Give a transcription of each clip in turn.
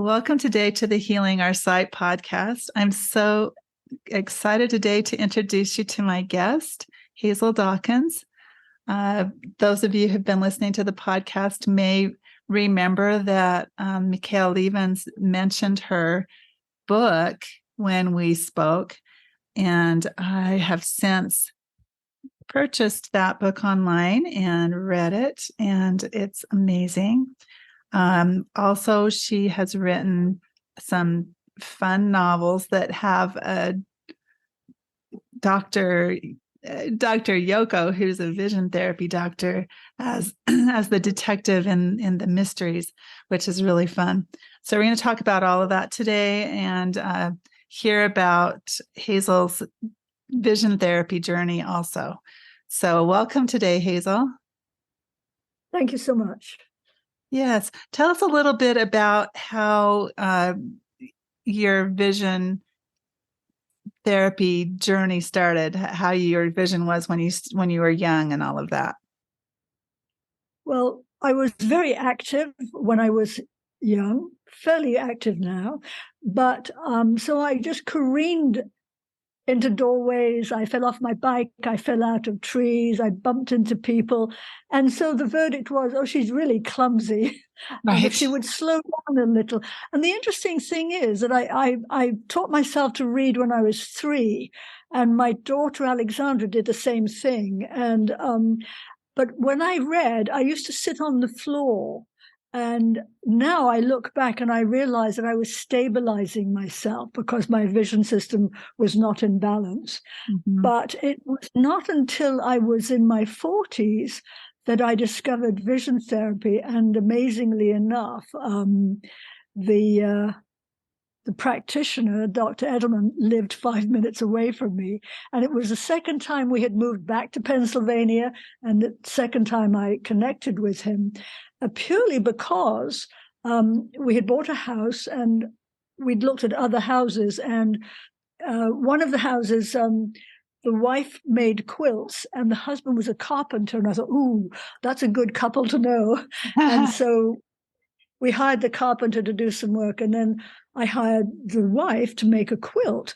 Welcome today to the Healing Our Sight podcast. I'm so excited today to introduce you to my guest, Hazel Dawkins. Those of you who've been listening to the podcast may remember that Mikhail Lievens mentioned her book when we spoke, and I have since purchased that book online and read it, and it's amazing. Also, she has written some fun novels that have Dr. Yoko, who's a vision therapy doctor, as the detective in the mysteries, which is really fun. So we're going to talk about all of that today and hear about Hazel's vision therapy journey also. So welcome today, Hazel. Thank you so much. Yes. Tell us a little bit about how your vision therapy journey started, how your vision was when you were young and all of that. Well, I was very active when I was young, fairly active now, but so I just careened into doorways. I fell off my bike. I fell out of trees. I bumped into people. And so the verdict was, oh, she's really clumsy. Right. And if she would slow down a little. And the interesting thing is that I taught myself to read when I was 3. And my daughter Alexandra did the same thing. And but when I read, I used to sit on the floor. And now I look back and I realize that I was stabilizing myself because my vision system was not in balance. Mm-hmm. But it was not until I was in my 40s that I discovered vision therapy. And amazingly enough, the practitioner, Dr. Edelman, lived 5 minutes away from me. And it was the second time we had moved back to Pennsylvania and the second time I connected with him. Purely because we had bought a house and we'd looked at other houses. And one of the houses, the wife made quilts and the husband was a carpenter. And I thought, ooh, that's a good couple to know. And so we hired the carpenter to do some work. And then I hired the wife to make a quilt.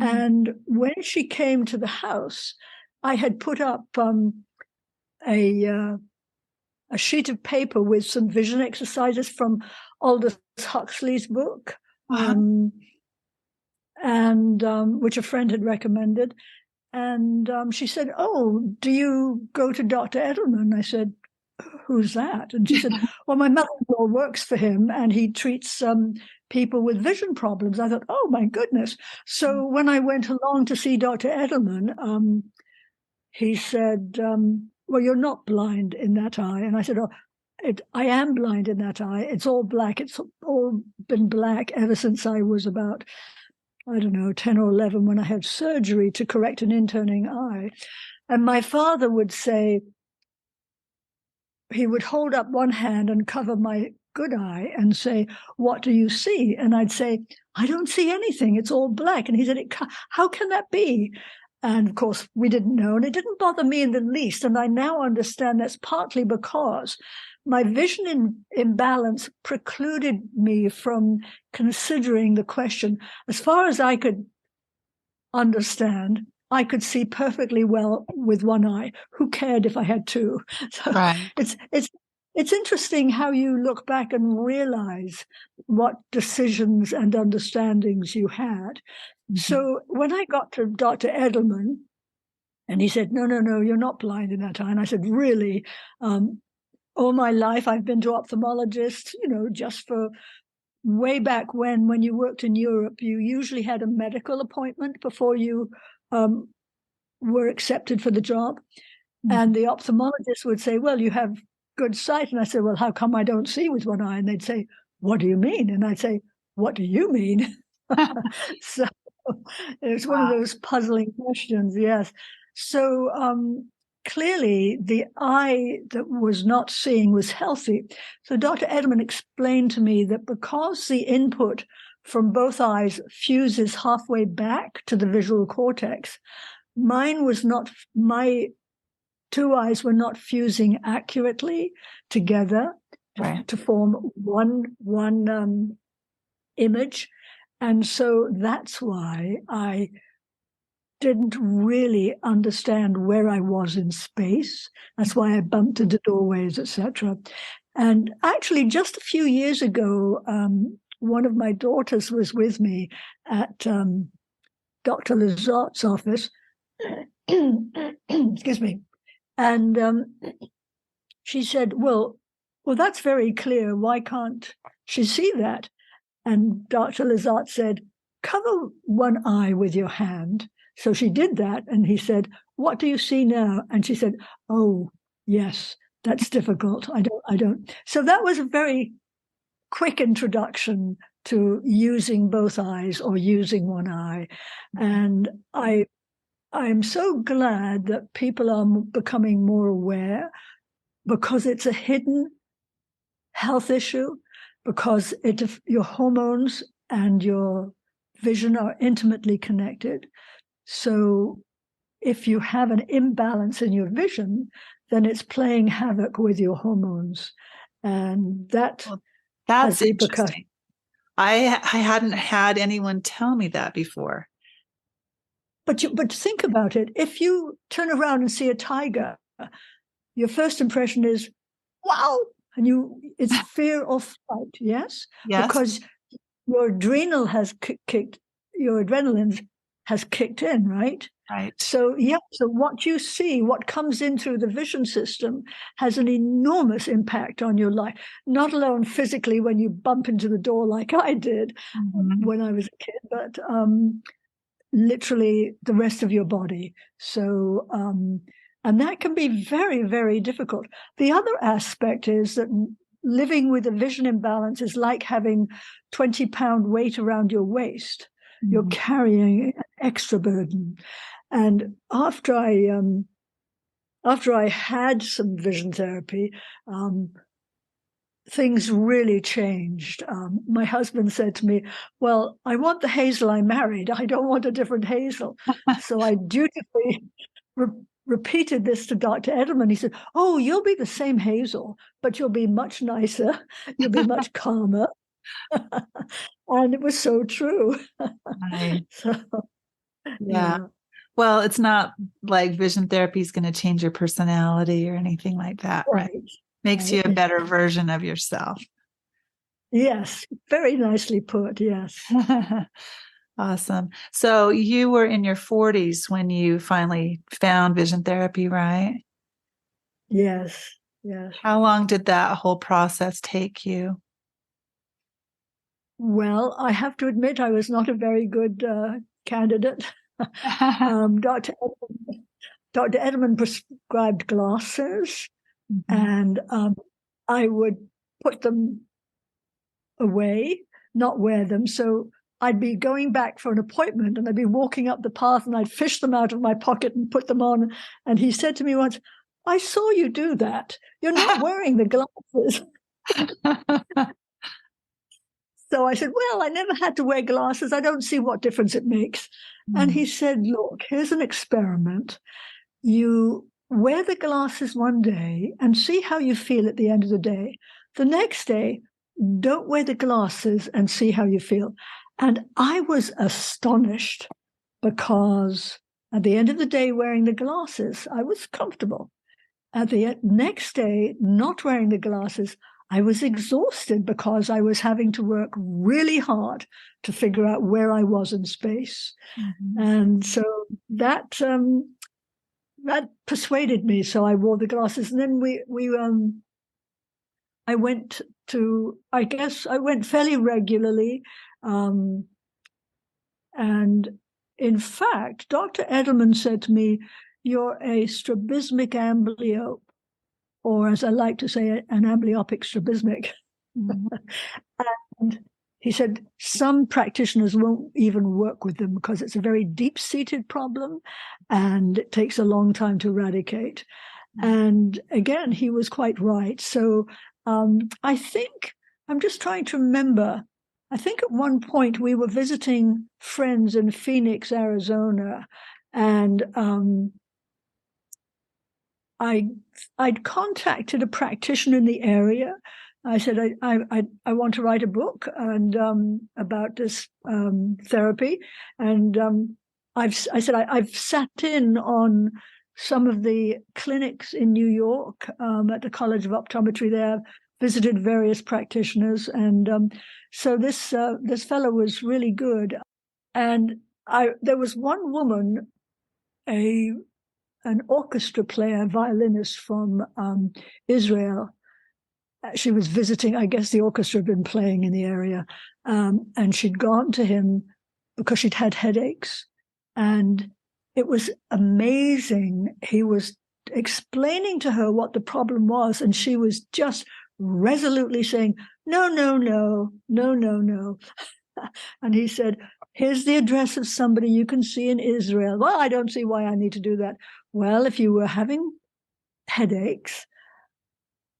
Mm-hmm. And when she came to the house, I had put up a sheet of paper with some vision exercises from Aldous Huxley's book, which a friend had recommended. And she said, oh, do you go to Dr. Edelman? I said, who's that? And she said, well, my mother-in-law works for him and he treats people with vision problems. I thought, oh, my goodness. So when I went along to see Dr. Edelman, he said, well, you're not blind in that eye. And I said, I am blind in that eye. It's all black. It's all been black ever since I was about, 10 or 11 when I had surgery to correct an inturning eye. And my father would say, he would hold up one hand and cover my good eye and say, what do you see? And I'd say, I don't see anything. It's all black. And he said, how can that be? And of course, we didn't know, and it didn't bother me in the least. And I now understand that's partly because my vision imbalance precluded me from considering the question. As far as I could understand, I could see perfectly well with one eye. Who cared if I had two? So right. It's interesting how you look back and realize what decisions and understandings you had. Mm-hmm. So when I got to Dr. Edelman, and he said, no, you're not blind in that eye. And I said, really? All my life I've been to ophthalmologists, just for way back when you worked in Europe, you usually had a medical appointment before you were accepted for the job. Mm-hmm. And the ophthalmologist would say, well, you have good sight. And I said, well, how come I don't see with one eye? And they'd say, what do you mean? And I'd say, what do you mean? So it's one of those puzzling questions. Yes. So clearly the eye that was not seeing was healthy. So Dr. Edelman explained to me that because the input from both eyes fuses halfway back to the visual cortex, my two eyes were not fusing accurately together to form one image. And so that's why I didn't really understand where I was in space. That's why I bumped into doorways, etc. And actually, just a few years ago, one of my daughters was with me at Dr. Lazart's office. Excuse me. And she said, well, that's very clear. Why can't she see that? And Dr. Lazart said, cover one eye with your hand. So she did that. And he said, what do you see now? And she said, oh, yes, that's difficult. I don't. So that was a very quick introduction to using both eyes or using one eye. And I'm so glad that people are becoming more aware, because it's a hidden health issue, because your hormones and your vision are intimately connected. So if you have an imbalance in your vision, then it's playing havoc with your hormones. And that's interesting. I hadn't had anyone tell me that before. But think about it. If you turn around and see a tiger, your first impression is, wow, and it's fear or flight, yes? Yes. Because your adrenaline has kicked in, right? Right. So what you see, what comes in through the vision system, has an enormous impact on your life, not alone physically when you bump into the door like I did when I was a kid, but literally the rest of your body. So, and that can be very, very difficult. The other aspect is that living with a vision imbalance is like having 20-pound weight around your waist. You're carrying an extra burden. And after I had some vision therapy, things really changed. My husband said to me, well, I want the Hazel I married. I don't want a different Hazel. So I dutifully repeated this to Dr. Edelman. He said, oh, you'll be the same Hazel, but you'll be much nicer. You'll be much calmer. And it was so true. Right. So, yeah. Well, it's not like vision therapy is going to change your personality or anything like that, right? Makes you a better version of yourself. Yes, very nicely put, yes. Awesome. So you were in your 40s when you finally found vision therapy, right? Yes, yes. How long did that whole process take you? Well, I have to admit I was not a very good candidate. Dr. Edelman prescribed glasses, and I would put them away, not wear them. So I'd be going back for an appointment, and I'd be walking up the path, and I'd fish them out of my pocket and put them on. And he said to me once, I saw you do that. You're not wearing the glasses. So I said, well, I never had to wear glasses. I don't see what difference it makes. And he said, look, here's an experiment. You wear the glasses one day and see how you feel at the end of the day. The next day, don't wear the glasses and see how you feel. And I was astonished, because at the end of the day, wearing the glasses, I was comfortable. At the next day, not wearing the glasses, I was exhausted, because I was having to work really hard to figure out where I was in space. And so that persuaded me. So I wore the glasses, and then I went fairly regularly. And in fact, Dr. Edelman said to me, you're a strabismic amblyope, or as I like to say, an amblyopic strabismic. And he said some practitioners won't even work with them because it's a very deep-seated problem and it takes a long time to eradicate. And again, he was quite right. So I think, I'm just trying to remember, I think at one point we were visiting friends in Phoenix, Arizona, and I'd contacted a practitioner in the area I said, I want to write a book and about this therapy. And I said, I've sat in on some of the clinics in New York at the College of Optometry there, visited various practitioners. And so this fellow was really good. And there was one woman, an orchestra player, violinist from Israel. She was visiting, I guess the orchestra had been playing in the area, and she'd gone to him because she'd had headaches. And it was amazing. He was explaining to her what the problem was, and she was just resolutely saying, no, no, no, no, no, no. And he said, here's the address of somebody you can see in Israel. Well, I don't see why I need to do that. Well, if you were having headaches,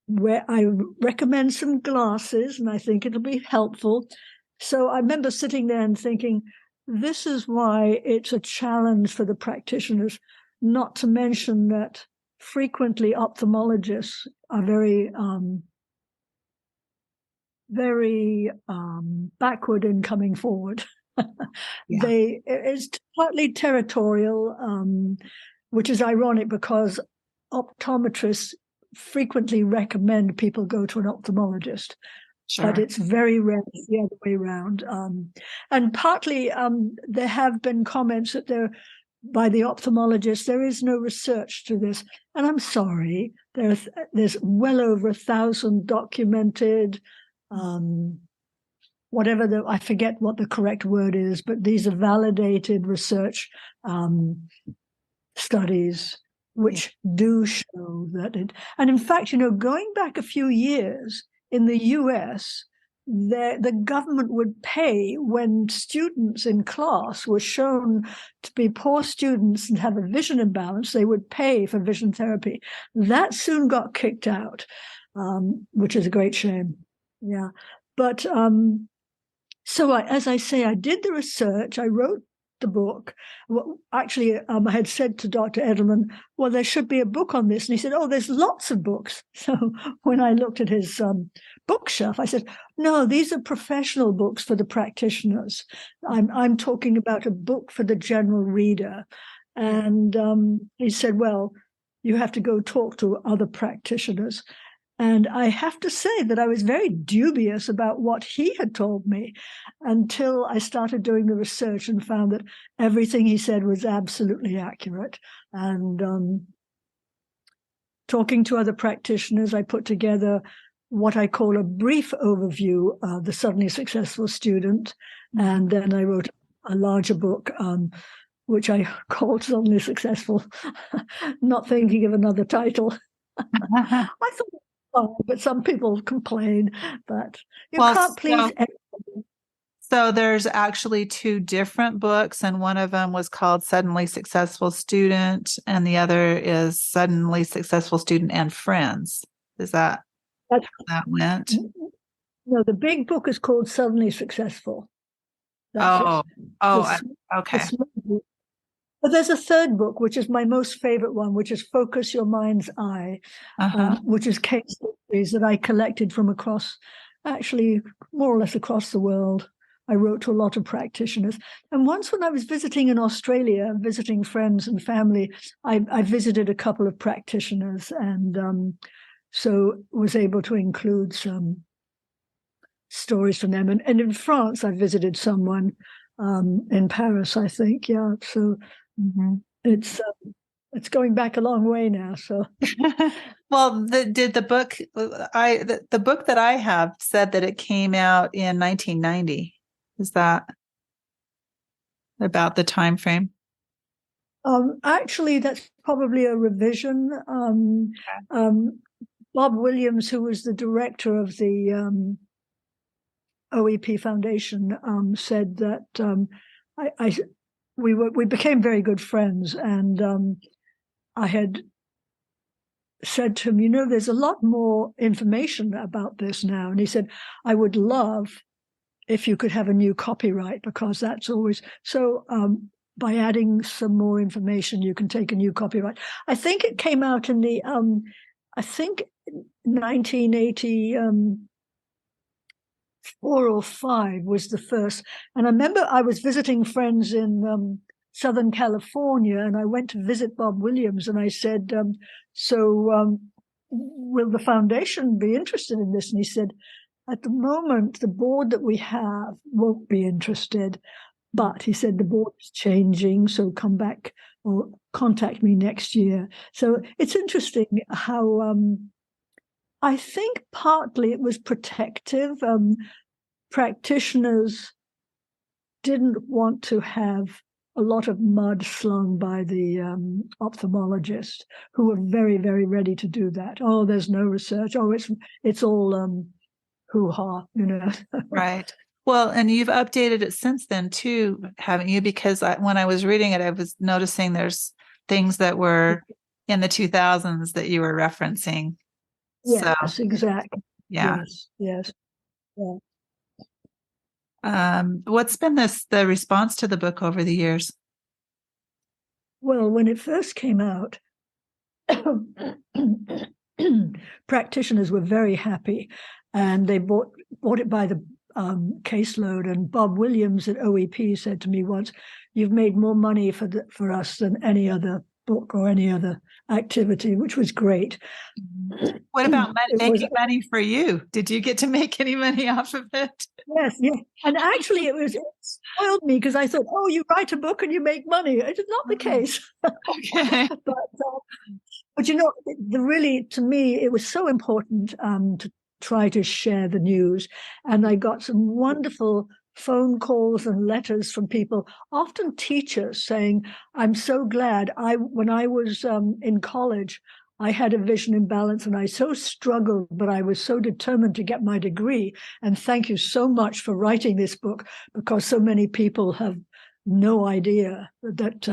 where I recommend some glasses, and I think it'll be helpful. So I remember sitting there and thinking, this is why it's a challenge for the practitioners, not to mention that frequently ophthalmologists are very backward in coming forward. Yeah. It's partly territorial, which is ironic because optometrists frequently recommend people go to an ophthalmologist. Sure. But it's very rare the other way around. And partly there have been comments that by the ophthalmologist, there is no research to this. And I'm sorry, there's well over 1,000 documented, whatever I forget what the correct word is, but these are validated research studies which do show that it, and in fact, going back a few years in the US, the government would pay when students in class were shown to be poor students and have a vision imbalance, they would pay for vision therapy. That soon got kicked out, which is a great shame. Yeah. But so as I say, I did the research, I wrote the book. Well, actually, I had said to Dr. Edelman, well, there should be a book on this. And he said, oh, there's lots of books. So when I looked at his bookshelf, I said, no, these are professional books for the practitioners. I'm talking about a book for the general reader. And he said, well, you have to go talk to other practitioners. And I have to say that I was very dubious about what he had told me until I started doing the research and found that everything he said was absolutely accurate. And talking to other practitioners, I put together what I call a brief overview of the Suddenly Successful Student. And then I wrote a larger book, which I called Suddenly Successful, not thinking of another title. I thought, but some people complain that you can't please everybody. So there's actually two different books, and one of them was called Suddenly Successful Student, and the other is Suddenly Successful Student and Friends. Is that how that went? No, the big book is called Suddenly Successful. Okay. But there's a third book, which is my most favorite one, which is Focus Your Mind's Eye, which is case stories that I collected from actually more or less across the world. I wrote to a lot of practitioners. And once when I was visiting in Australia, visiting friends and family, I visited a couple of practitioners and so was able to include some stories from them. And in France, I visited someone in Paris, I think. Yeah, so it's going back a long way now. So, well, the book the book that I have said that it came out in 1990. Is that about the time frame? Actually, that's probably a revision. Bob Williams, who was the director of the OEP Foundation, said that we became very good friends, and I had said to him, there's a lot more information about this now, and he said, I would love if you could have a new copyright, because that's always so. By adding some more information, you can take a new copyright. I think it came out in the 1980. 4 or 5 was the first. And I remember I was visiting friends in Southern California, and I went to visit Bob Williams, and I said, will the foundation be interested in this? And he said, at the moment, the board that we have won't be interested. But he said the board is changing, so come back or contact me next year. So it's interesting how I think partly it was protective. Practitioners didn't want to have a lot of mud slung by the ophthalmologist, who were very, very ready to do that. Oh, there's no research. Oh, it's all hoo-ha, you know. Right. Well, and you've updated it since then too, haven't you? Because when I was reading it, I was noticing there's things that were in the 2000s that you were referencing. Yes, So, exactly. yeah. Yes. Yeah. What's been the response to the book over the years? Well, when it first came out, practitioners were very happy, and they bought it by the caseload. And Bob Williams at OEP said to me once, "You've made more money for us than any other book or any other activity," which was great. What about making money for you? Did you get to make any money off of it? Yes. And actually it spoiled me, because I thought, oh, you write a book and you make money. It is not the case. Okay. But you know, to me, it was so important to try to share the news. And I got some wonderful phone calls and letters from people, often teachers, saying, I'm so glad. When I was in college, I had a vision imbalance and I so struggled, but I was so determined to get my degree. And thank you so much for writing this book, because so many people have no idea that,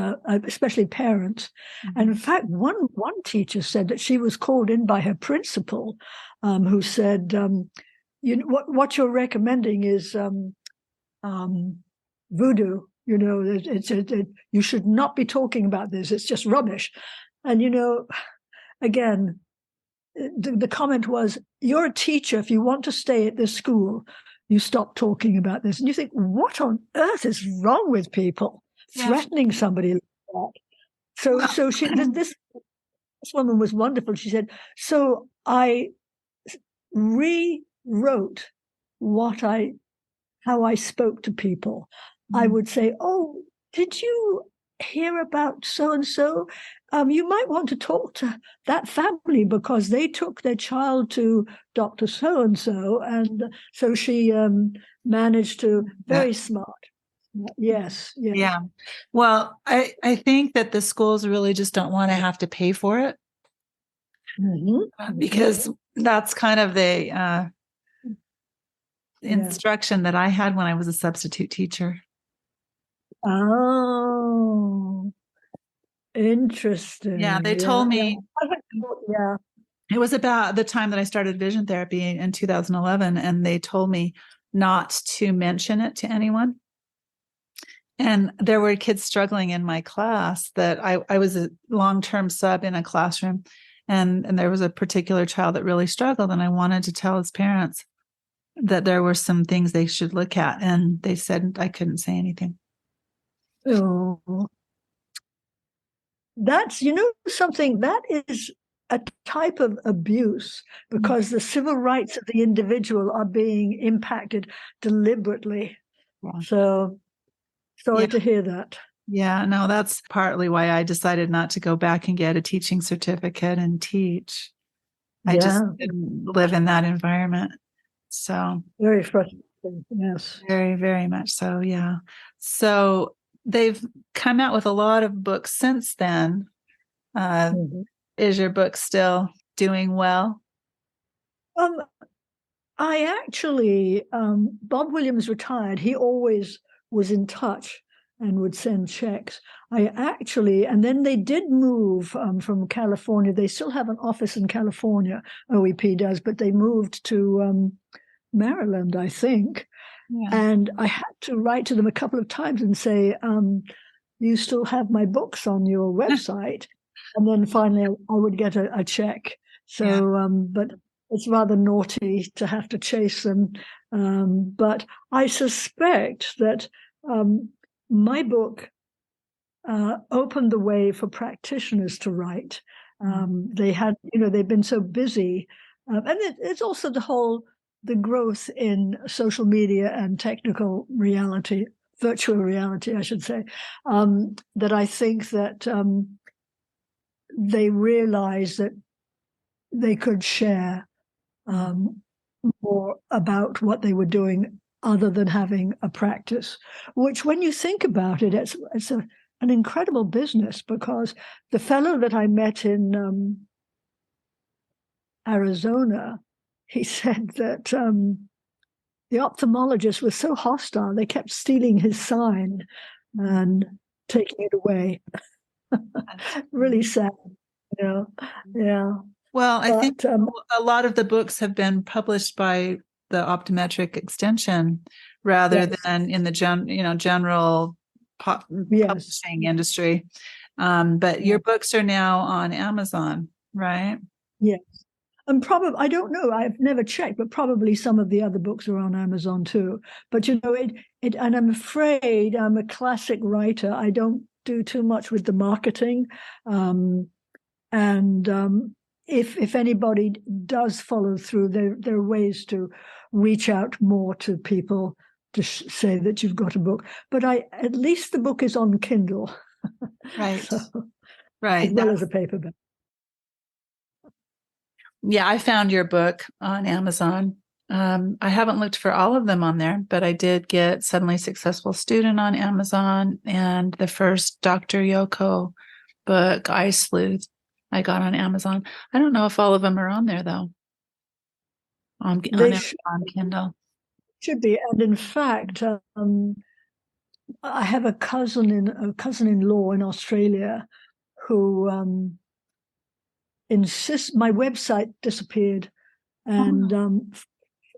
especially parents. Mm-hmm. And in fact, one teacher said that she was called in by her principal, who said, you know, what you're recommending is voodoo. You know, you should not be talking about this. It's just rubbish. And, you know, again, the comment was, you're a teacher. If you want to stay at this school, you stop talking about this. And you think, what on earth is wrong with people threatening somebody like that? So this woman was wonderful. She said, so I rewrote how I spoke to people. Mm-hmm. I would say, oh, did you hear about so-and-so? You might want to talk to that family, because they took their child to Dr. So-and-so. And so she managed to, very smart. Yes. Yeah. Well, I think that the schools really just don't want to have to pay for it. Mm-hmm. Because that's kind of the instruction that I had when I was a substitute teacher. Oh, interesting. Yeah, they told me. Yeah. It was about the time that I started vision therapy in 2011, and they told me not to mention it to anyone. And there were kids struggling in my class that I was a long-term sub in a classroom, and there was a particular child that really struggled, and I wanted to tell his parents that there were some things they should look at, and they said I couldn't say anything. Oh, that's, you know, something that is a type of abuse, because the civil rights of the individual are being impacted deliberately. Yeah. So sorry to hear that. Yeah, no, that's partly why I decided not to go back and get a teaching certificate and teach. I just didn't live in that environment. So very frustrating. Yes. Very, very much so. Yeah. So they've come out with a lot of books since then. Is your book still doing well? I actually, Bob Williams retired. He always was in touch and would send checks. And then they did move from California. They still have an office in California, OEP does, but they moved to Maryland, I think. Yeah. And I had to write to them a couple of times and say, you still have my books on your website? And then finally I would get a check. So, but it's rather naughty to have to chase them. But I suspect that my book opened the way for practitioners to write. They had, they've been so busy. And it's also the growth in social media and technical reality, virtual reality, I should say, that I think that they realized that they could share more about what they were doing other than having a practice, which when you think about it, it's an incredible business, because the fellow that I met in Arizona, he said that the ophthalmologist was so hostile, they kept stealing his sign and taking it away. Really sad, yeah. Well, I think a lot of the books have been published by the optometric extension rather than in the general publishing industry. But your books are now on Amazon, right? Yes. And probably, I don't know, I've never checked, but probably some of the other books are on Amazon too. But and I'm afraid I'm a classic writer. I don't do too much with the marketing. If anybody does follow through, there are ways to reach out more to people to say that you've got a book. But at least the book is on Kindle. Right. So, right. As well as a paperback. Yeah, I found your book on Amazon. I haven't looked for all of them on there, but I did get Suddenly Successful Student on Amazon, and the first Dr. Yoko book, Eye Sleuth, I got on Amazon. I don't know if all of them are on there, though, on Kindle. Should be. And in fact, I have a cousin-in-law in Australia who insists. My website disappeared, and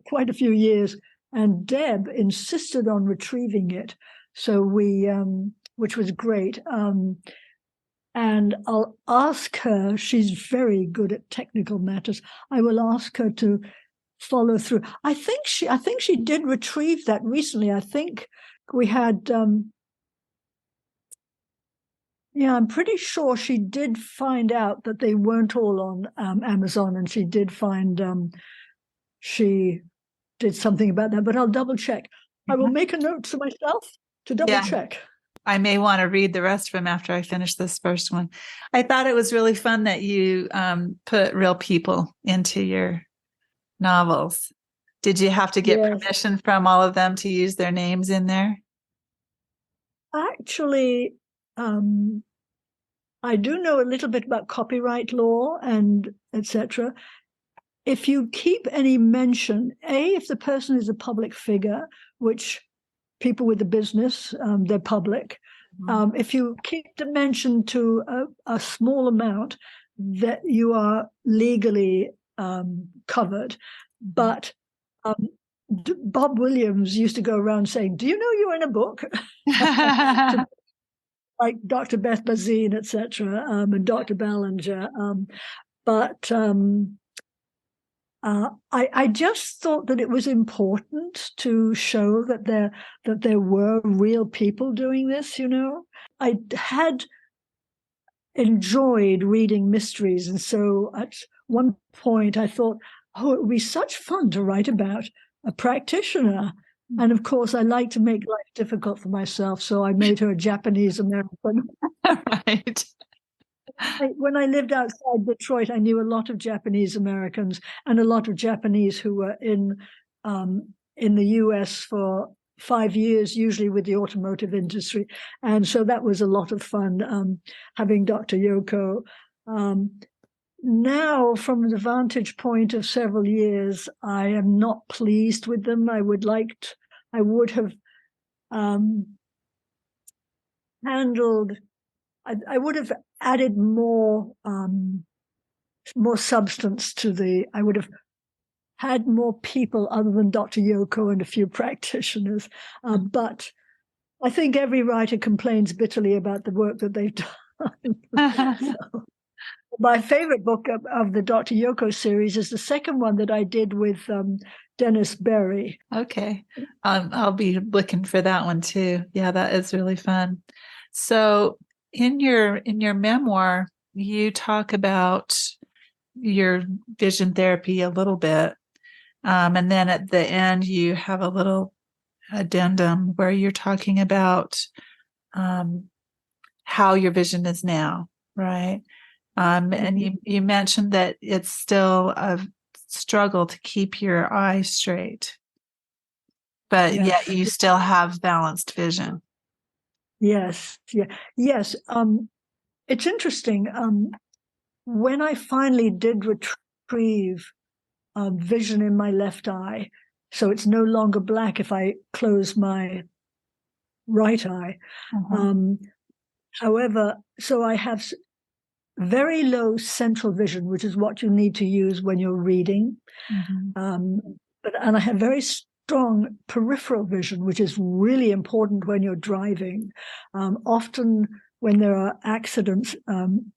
quite a few years, and Deb insisted on retrieving it. So which was great. And I'll ask her. She's very good at technical matters. I will ask her to follow through. I think she did retrieve that recently. I think we had. I'm pretty sure she did find out that they weren't all on Amazon, and she did find she did something about that. But I'll double check. I will make a note to myself to double check. I may want to read the rest of them after I finish this first one. I thought it was really fun that you put real people into your novels. Did you have to get permission from all of them to use their names in there? Actually, I do know a little bit about copyright law and etc. If you keep any mention, if the person is a public figure, which people with the business, they're public. If you keep the mention to a small amount, that you are legally covered. But Bob Williams used to go around saying, "Do you know you're in a book?" Like Dr. Beth Bazine, etc., and Dr. Ballinger. I just thought that it was important to show that there were real people doing this. I had enjoyed reading mysteries, and so at one point I thought, it would be such fun to write about a practitioner. And of course, I like to make life difficult for myself, so I made her a Japanese American. Right. When I lived outside Detroit, I knew a lot of Japanese Americans and a lot of Japanese who were in the US for 5 years, usually with the automotive industry. And so that was a lot of fun having Dr. Yoko. Now, from the vantage point of several years, I am not pleased with them. I would have handled. I would have added more substance to the. I would have had more people other than Dr. Yoko and a few practitioners. But I think every writer complains bitterly about the work that they've done. My favorite book of the Dr. Yoko series is the second one that I did with Dennis Berry. Okay. I'll be looking for that one too. Yeah, that is really fun. So in your memoir, you talk about your vision therapy a little bit. And then at the end, you have a little addendum where you're talking about um, how your vision is now, right? And you mentioned that it's still a struggle to keep your eyes straight, but yet Yes, you still have balanced vision. yes, yeah, yes. It's interesting. When I finally did retrieve vision in my left eye, so it's no longer black if I close my right eye. Uh-huh. Um, However, so I have very low central vision, which is what you need to use when you're reading. Mhm. And I have very strong peripheral vision, which is really important when you're driving. Often, when there are accidents,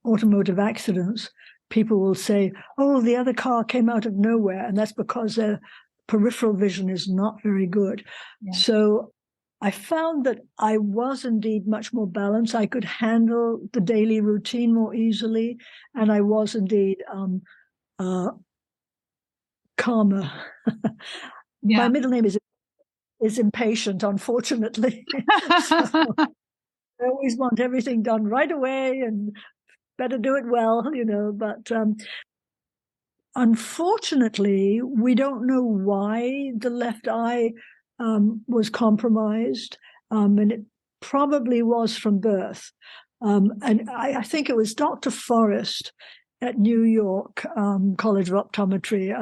automotive accidents, people will say, "Oh, the other car came out of nowhere," and that's because their peripheral vision is not very good. Yeah. So I found that I was indeed much more balanced. I could handle the daily routine more easily, and I was indeed uh, calmer. My Yeah. middle name is impatient, unfortunately. So I always want everything done right away and better do it well, But unfortunately, we don't know why the left eye was compromised, and it probably was from birth. And I think it was Dr. Forrest at New York College of Optometry,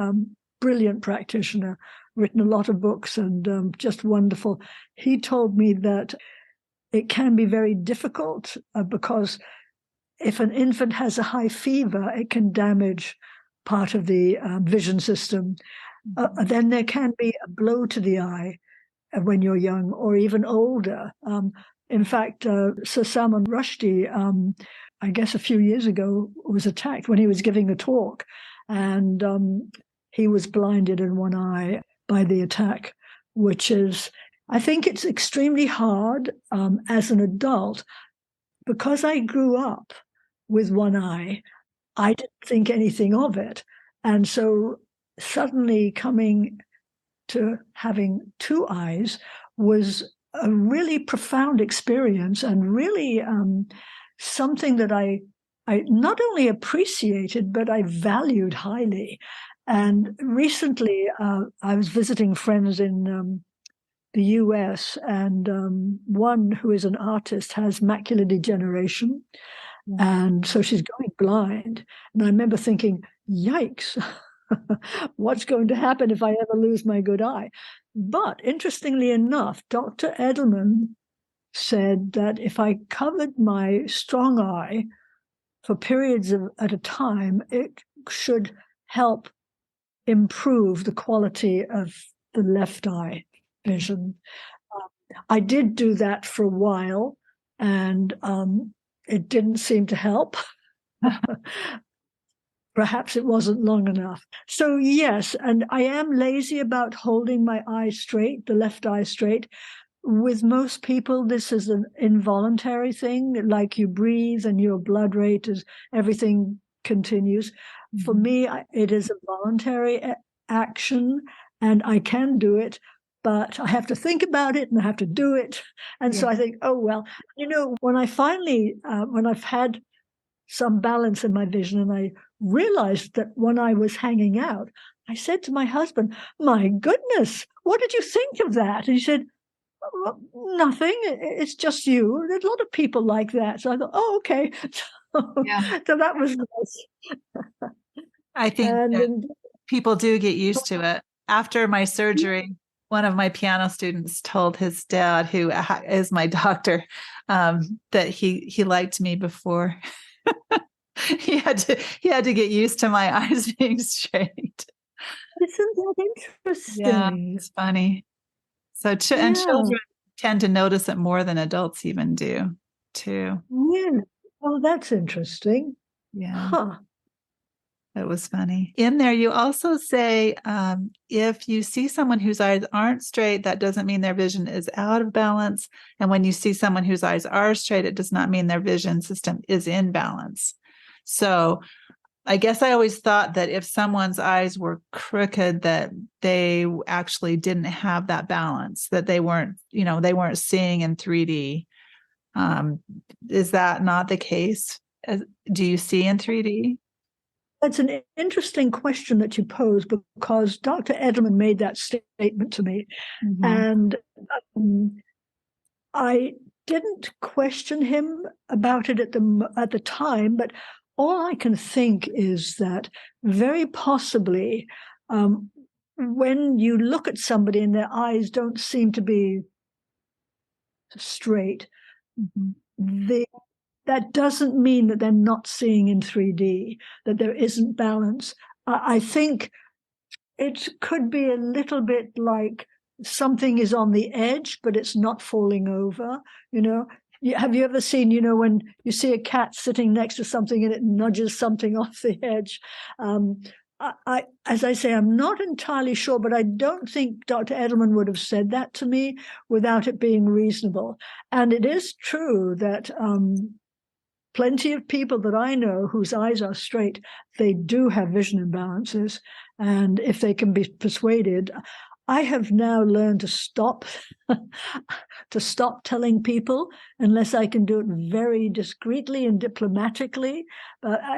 brilliant practitioner, written a lot of books and just wonderful. He told me that it can be very difficult because if an infant has a high fever, it can damage part of the vision system. Then there can be a blow to the eye when you're young or even older. In fact, Sir Salman Rushdie, I guess a few years ago, was attacked when he was giving a talk, and he was blinded in one eye by the attack, which is, I think it's extremely hard as an adult because I grew up with one eye. I didn't think anything of it. And so suddenly coming to having two eyes was a really profound experience and really something that I not only appreciated, but I valued highly. And recently, I was visiting friends in the US, and one who is an artist has macular degeneration. And so she's going blind. And I remember thinking, yikes, what's going to happen if I ever lose my good eye? But interestingly enough, Dr. Edelman said that if I covered my strong eye for periods at a time, it should help improve the quality of the left eye vision. I did do that for a while, and it didn't seem to help. Perhaps it wasn't long enough. So, yes, and I am lazy about holding my eye straight, the left eye straight. With most people, this is an involuntary thing, like you breathe and your blood rate is everything continues. For me, it is a voluntary action, and I can do it, but I have to think about it and I have to do it. And so I think, oh, well, when I finally, when I've had some balance in my vision and I realized that when I was hanging out, I said to my husband, "My goodness, what did you think of that?" And he said, "Well, nothing. It's just you. There's a lot of people like that." So I thought, "Oh, okay." So that was nice. I think that And people do get used to it. After my surgery, one of my piano students told his dad, who is my doctor, that he liked me before. He had to get used to my eyes being straight. isn't that Yeah, interesting? it's funny. So and Yeah, children tend to notice it more than adults even do, too. yeah. Oh, that's interesting. Yeah. Huh. It was funny. In there, you also say if you see someone whose eyes aren't straight, that doesn't mean their vision is out of balance. And when you see someone whose eyes are straight, it does not mean their vision system is in balance. So I guess I always thought that if someone's eyes were crooked, that they actually didn't have that balance, that they weren't seeing in 3D. Is that not the case? Do you see in 3D? That's an interesting question that you pose, because Dr. Edelman made that statement to me. Mm-hmm. And I didn't question him about it at the time, but all I can think is that very possibly when you look at somebody and their eyes don't seem to be straight, that doesn't mean that they're not seeing in 3D, that there isn't balance. I think it could be a little bit like something is on the edge, but it's not falling over. Have you ever seen, when you see a cat sitting next to something and it nudges something off the edge? As I say, I'm not entirely sure, but I don't think Dr. Edelman would have said that to me without it being reasonable. And it is true that plenty of people that I know whose eyes are straight, they do have vision imbalances. And if they can be persuaded, I have now learned to stop telling people unless I can do it very discreetly and diplomatically.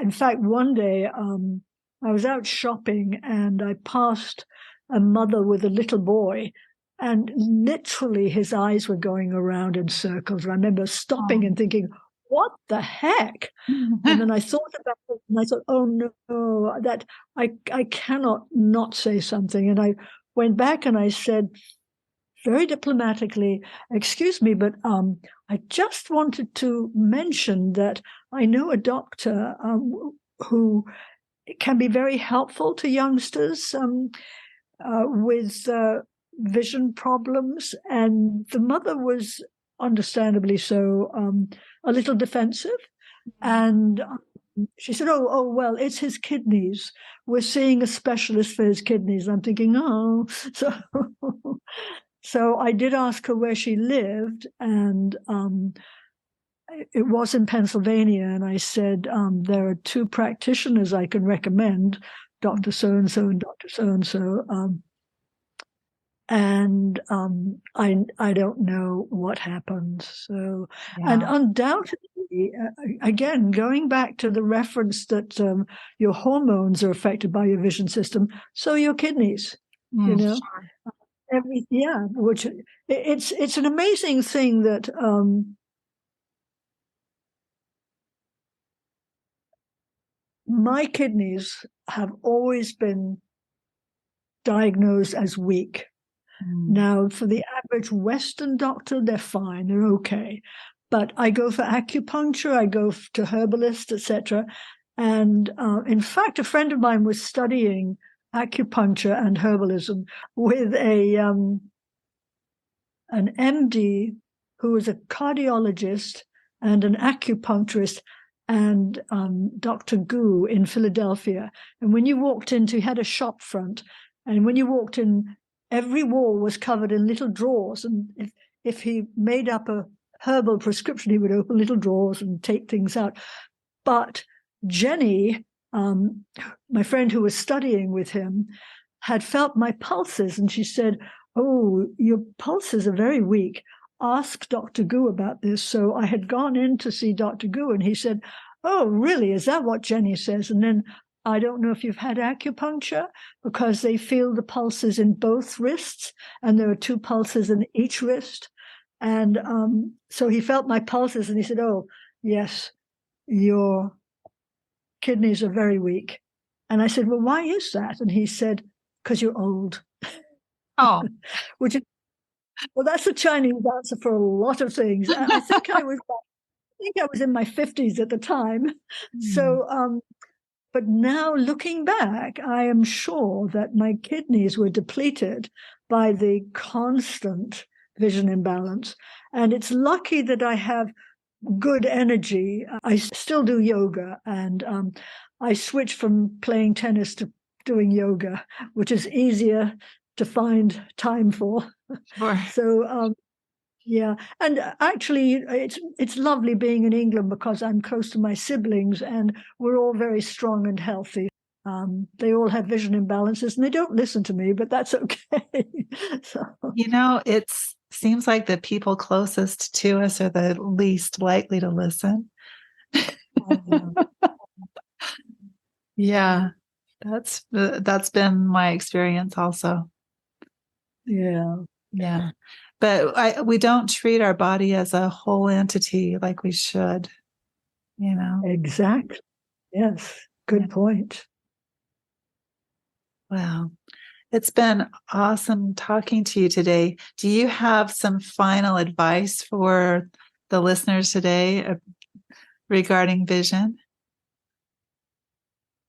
In fact, one day I was out shopping and I passed a mother with a little boy, and literally his eyes were going around in circles. I remember stopping and thinking, what the heck? And then I thought about it and I thought, oh no, that I cannot not say something. And I went back and I said very diplomatically, excuse me, but I just wanted to mention that I know a doctor who can be very helpful to youngsters with vision problems. And the mother was understandably so a little defensive. And she said, oh, well, it's his kidneys. We're seeing a specialist for his kidneys. I'm thinking, oh. So I did ask her where she lived, and it was in Pennsylvania. And I said, there are two practitioners I can recommend, Dr. So-and-so and Dr. So-and-so. And I don't know what happened. So, yeah. And undoubtedly, again, going back to the reference that your hormones are affected by your vision system, so your kidneys, Sure. which it's an amazing thing that my kidneys have always been diagnosed as weak. Now, for the average Western doctor, they're fine, they're okay. But I go for acupuncture, I go to herbalists, etc. And in fact, a friend of mine was studying acupuncture and herbalism with an MD who was a cardiologist and an acupuncturist, and Dr. Gu in Philadelphia. And when you walked into, he had a shop front, and when you walked in, every wall was covered in little drawers. And if he made up a herbal prescription, he would open little drawers and take things out. But Jenny, my friend who was studying with him, had felt my pulses. And she said, oh, your pulses are very weak. Ask Dr. Gu about this. So I had gone in to see Dr. Gu, and he said, oh, really? Is that what Jenny says? And then I don't know if you've had acupuncture, because they feel the pulses in both wrists, and there are two pulses in each wrist. And so he felt my pulses, and he said, oh, yes, your kidneys are very weak. And I said, well, why is that? And he said, because you're old. Oh. Which is, well, that's the Chinese answer for a lot of things. I think I was in my 50s at the time. So, but now looking back, I am sure that my kidneys were depleted by the constant vision imbalance. And it's lucky that I have good energy. I still do yoga, and I switched from playing tennis to doing yoga, which is easier to find time for. Sure. So yeah, and actually, it's lovely being in England because I'm close to my siblings, and we're all very strong and healthy. They all have vision imbalances, and they don't listen to me, but that's okay. So, It seems like the people closest to us are the least likely to listen. Yeah, that's been my experience also. yeah. Yeah. But we don't treat our body as a whole entity like we should, you know. Exactly. Yes. Yeah. Good point. Wow. It's been awesome talking to you today. Do you have some final advice for the listeners today regarding vision?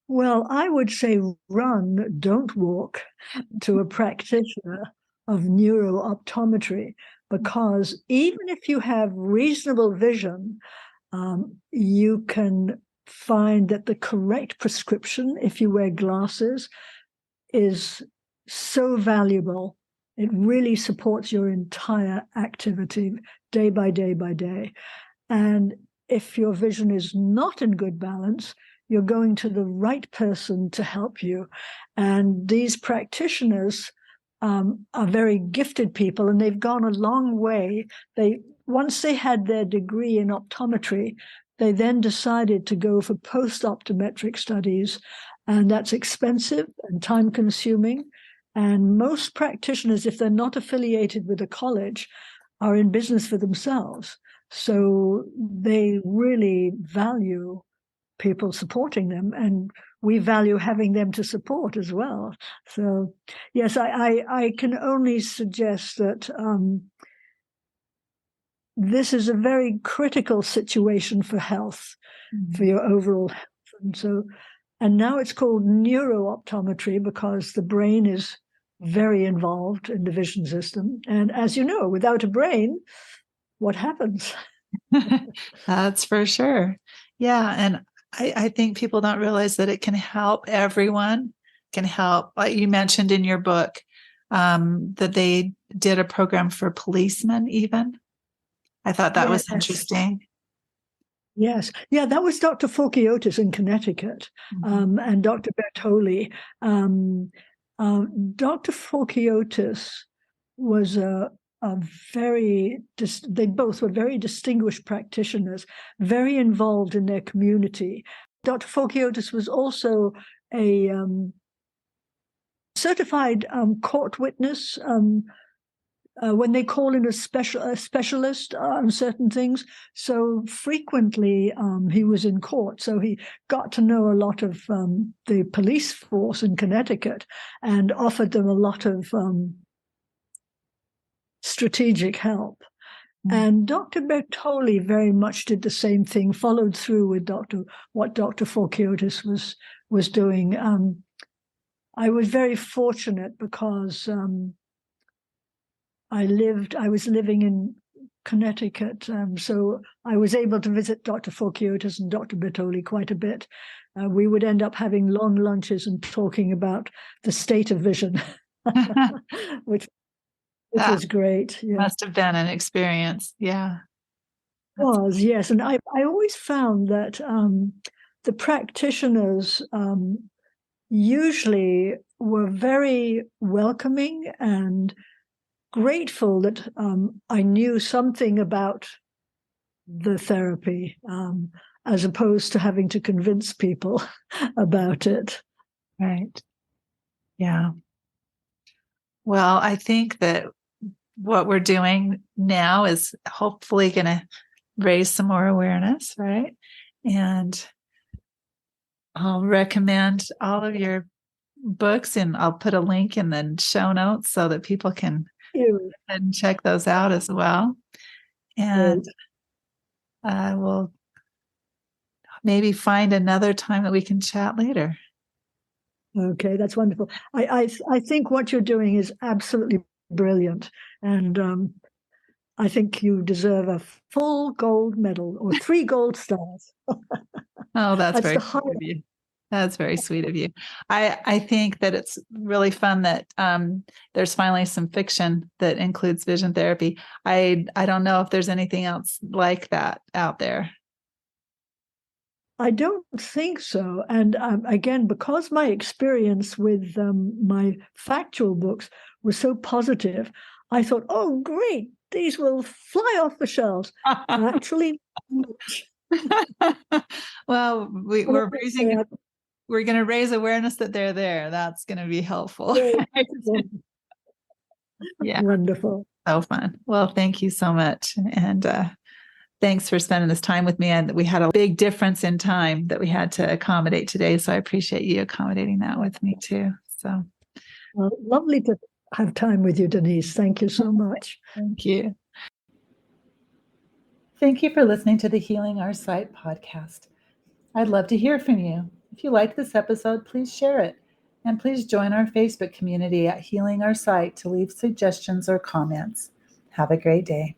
Well, I would say run, don't walk, to a practitioner of neurooptometry, because even if you have reasonable vision, you can find that the correct prescription, if you wear glasses, is so valuable. It really supports your entire activity day by day by day. And if your vision is not in good balance, you're going to the right person to help you. And these practitioners are very gifted people, and they've gone a long way. Once they had their degree in optometry, they then decided to go for post-optometric studies, and that's expensive and time-consuming. And most practitioners, if they're not affiliated with a college, are in business for themselves. So they really value people supporting them, and we value having them to support as well. So, yes, I can only suggest that this is a very critical situation for health, for your overall health. And now it's called neurooptometry because the brain is very involved in the vision system. And as you know, without a brain, what happens? That's for sure. Yeah. And I think people don't realize that it can help everyone, can help. Like you mentioned in your book, that they did a program for policemen, even. I thought that was interesting. Yes. Yeah, that was Dr. Forkiotis in Connecticut, and Dr. Bertoli. Dr. Forkiotis was they both were very distinguished practitioners, very involved in their community. Dr. Forkiotis was also a certified court witness. When they call in a specialist on certain things. So frequently he was in court. So he got to know a lot of the police force in Connecticut and offered them a lot of strategic help. And Dr. Bertoli very much did the same thing, followed through with what Dr. Forkiotis was doing. I was very fortunate because I was living in Connecticut, so I was able to visit Dr. Forkiotis and Dr. Bertoli quite a bit. We would end up having long lunches and talking about the state of vision, which was great. Yeah. Must have been an experience. Yeah. Yes. And I always found that the practitioners usually were very welcoming and grateful that I knew something about the therapy, as opposed to having to convince people about it. Right. Yeah. Well, I think that what we're doing now is hopefully going to raise some more awareness, right? And I'll recommend all of your books, and I'll put a link in the show notes so that people can and check those out as well. And we'll maybe find another time that we can chat later. Okay, that's wonderful. I think what you're doing is absolutely brilliant, and I think you deserve a full gold medal or 3 gold stars. Oh, that's That's very the sweet highest. of you. That's very sweet of you. I think that it's really fun that there's finally some fiction that includes vision therapy. I don't know if there's anything else like that out there. I don't think so. And again, because my experience with my factual books was so positive, I thought, oh, great, these will fly off the shelves. Actually, Well, we're raising. We're going to raise awareness that they're there. That's going to be helpful. Yeah. Wonderful. So fun. Well, thank you so much. And thanks for spending this time with me. And we had a big difference in time that we had to accommodate today. So I appreciate you accommodating that with me too. So well, lovely to have time with you, Denise. Thank you so much. Thank you. Thank you for listening to the Healing Our Sight podcast. I'd love to hear from you. If you like this episode, please share it. And please join our Facebook community at Healing Our Sight to leave suggestions or comments. Have a great day.